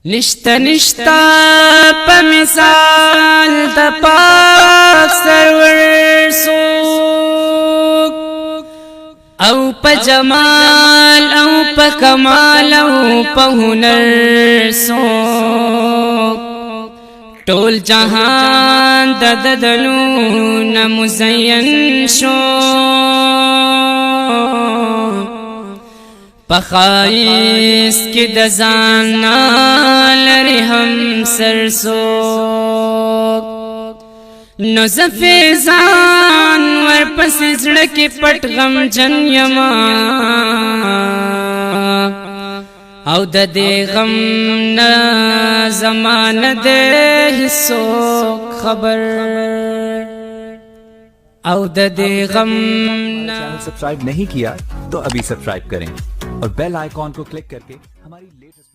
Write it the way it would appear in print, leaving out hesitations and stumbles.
نشتا نشتا پا مثال دا پاک سرور سوک او پا جمال او پا کمال او پا ہنر سوک ټول جهان د دلون مزین شو پخایس کی د ځان لري هم سرسوک نو زفیزان ورپسې زړه کې پټ غم جن یما او د دې غم نه زمانه دې هیڅوک خبر او د دې غم channel subscribe नहीं किया तो अभी सब्सक्राइब करें और बेल आइकॉन को क्लिक करके हमारी लेटेस्ट